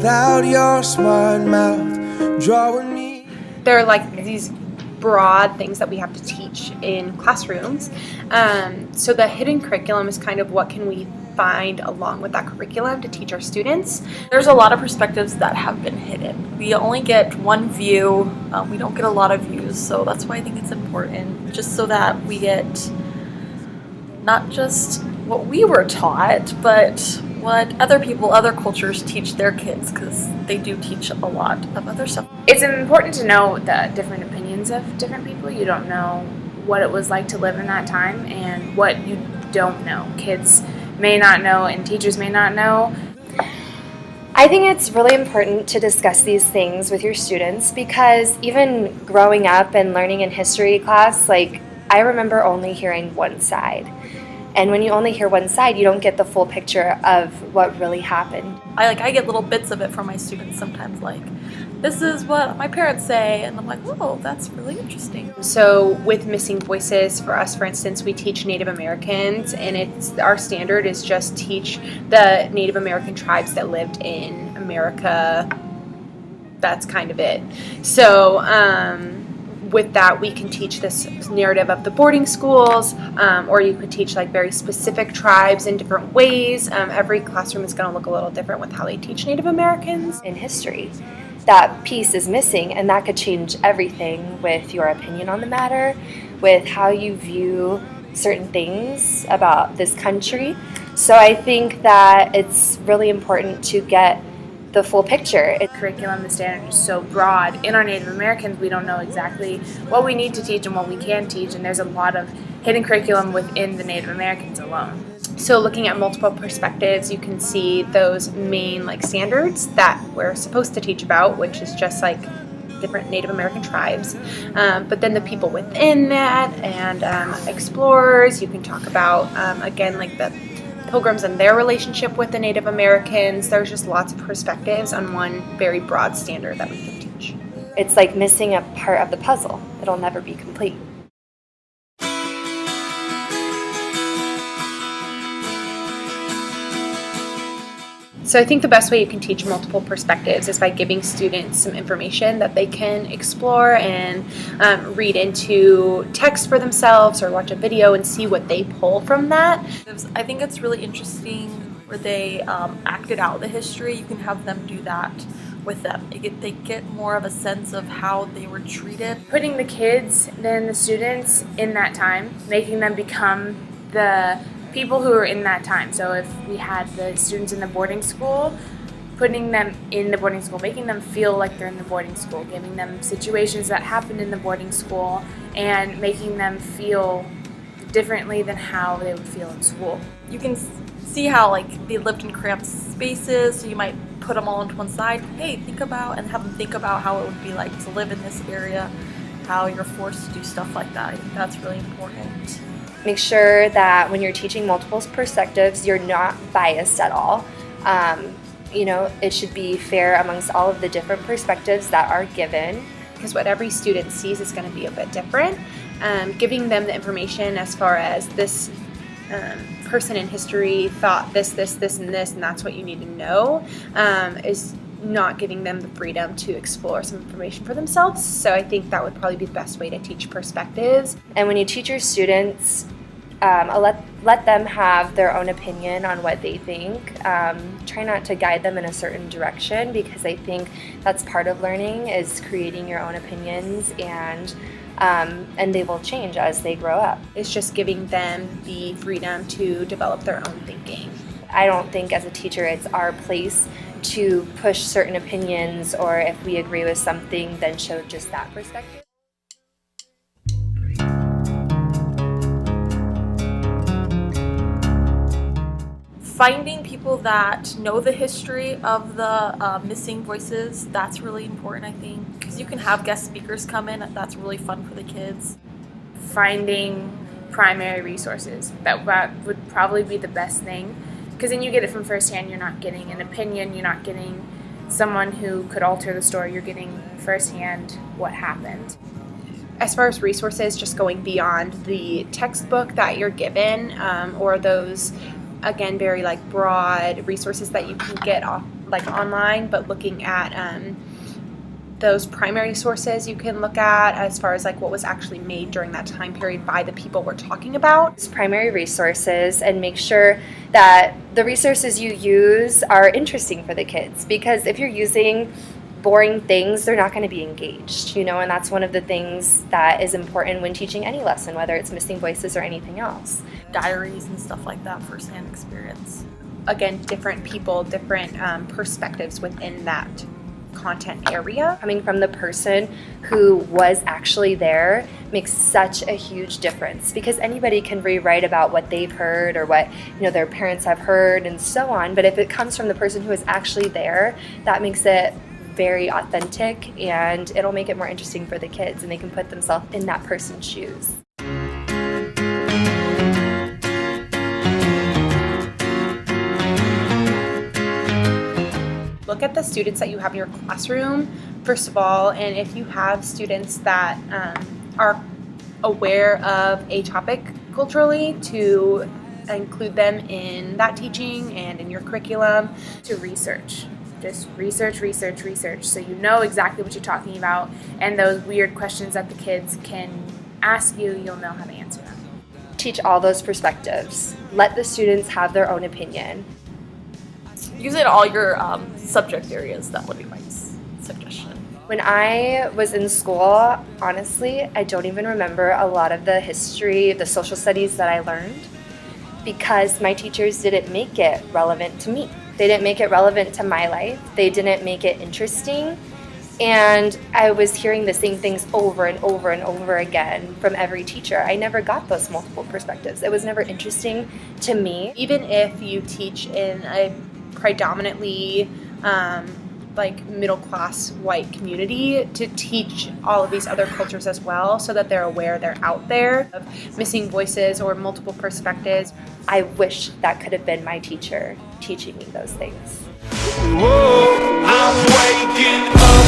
without your smart mouth drawing me. There are like these broad things that we have to teach in classrooms. So the hidden curriculum is kind of what can we find along with that curriculum to teach our students. There's a lot of perspectives that have been hidden. We only get one view. We don't get a lot of views, so that's why I think it's important, just so that we get not just what we were taught, but what other people, other cultures teach their kids, because they do teach a lot of other stuff. It's important to know the different opinions of different people. You don't know what it was like to live in that time and what you don't know. Kids may not know and teachers may not know. I think it's really important to discuss these things with your students, because even growing up and learning in history class, like, I remember only hearing one side. And when you only hear one side, you don't get the full picture of what really happened. I get little bits of it from my students sometimes, like, this is what my parents say, and I'm like, oh, that's really interesting. So with Missing Voices, for us, for instance, we teach Native Americans, and our standard is just teach the Native American tribes that lived in America. That's kind of it. So with that, we can teach this narrative of the boarding schools, or you could teach like very specific tribes in different ways. Every classroom is going to look a little different with how they teach Native Americans. In history, that piece is missing, and that could change everything with your opinion on the matter, with how you view certain things about this country. So I think that it's really important to get the full picture. Curriculum, the standard is so broad. In our Native Americans, we don't know exactly what we need to teach and what we can teach, and there's a lot of hidden curriculum within the Native Americans alone. So looking at multiple perspectives, you can see those main like standards that we're supposed to teach about, which is just like different Native American tribes, but then the people within that and explorers. You can talk about again like the Pilgrims and their relationship with the Native Americans. There's just lots of perspectives on one very broad standard that we can teach. It's like missing a part of the puzzle. It'll never be complete. So I think the best way you can teach multiple perspectives is by giving students some information that they can explore and read into text for themselves or watch a video and see what they pull from that. I think it's really interesting where they acted out the history. You can have them do that with them. They get more of a sense of how they were treated. Putting the kids and the students in that time, making them become the people who are in that time. So if we had the students in the boarding school, putting them in the boarding school, making them feel like they're in the boarding school, giving them situations that happened in the boarding school, and making them feel differently than how they would feel in school. You can see how like they lived in cramped spaces, so you might put them all into one side. Hey, think about, and have them think about how it would be like to live in this area, how you're forced to do stuff like that. I think that's really important. Make sure that when you're teaching multiple perspectives, you're not biased at all. It should be fair amongst all of the different perspectives that are given. Because what every student sees is going to be a bit different. Giving them the information as far as this person in history thought this, and this, and that's what you need to know, is not giving them the freedom to explore some information for themselves. So I think that would probably be the best way to teach perspectives. And when you teach your students, let them have their own opinion on what they think. Try not to guide them in a certain direction, because I think that's part of learning, is creating your own opinions, and they will change as they grow up. It's just giving them the freedom to develop their own thinking. I don't think as a teacher it's our place to push certain opinions, or if we agree with something, then show just that perspective. Finding people that know the history of the missing voices, that's really important, I think, because you can have guest speakers come in. That's really fun for the kids. Finding primary resources, that would probably be the best thing, because then you get it from firsthand. You're not getting an opinion, you're not getting someone who could alter the story, you're getting firsthand what happened. As far as resources, just going beyond the textbook that you're given, or those, again, very like broad resources that you can get off like online, but looking at those primary sources you can look at as far as like what was actually made during that time period by the people we're talking about. Primary resources, and make sure that the resources you use are interesting for the kids, because if you're using boring things, they're not going to be engaged, and that's one of the things that is important when teaching any lesson, whether it's Missing Voices or anything else. Diaries and stuff like that, firsthand experience. Again, different people, different perspectives within that content area. Coming from the person who was actually there makes such a huge difference, because anybody can rewrite about what they've heard or what their parents have heard and so on, but if it comes from the person who is actually there, that makes it very authentic, and it'll make it more interesting for the kids, and they can put themselves in that person's shoes. Look at the students that you have in your classroom, first of all, and if you have students that are aware of a topic culturally, to include them in that teaching and in your curriculum. To research. Just research, so you know exactly what you're talking about, and those weird questions that the kids can ask you, you'll know how to answer them. Teach all those perspectives. Let the students have their own opinion. Use it in all your subject areas. That would be my suggestion. When I was in school, honestly, I don't even remember a lot of the history, the social studies that I learned, because my teachers didn't make it relevant to me. They didn't make it relevant to my life. They didn't make it interesting. And I was hearing the same things over and over and over again from every teacher. I never got those multiple perspectives. It was never interesting to me. Even if you teach in a predominantly like middle class white community, to teach all of these other cultures as well, so that they're aware they're out there of missing voices or multiple perspectives. I wish that could have been my teacher teaching me those things. Whoa, I'm waking up.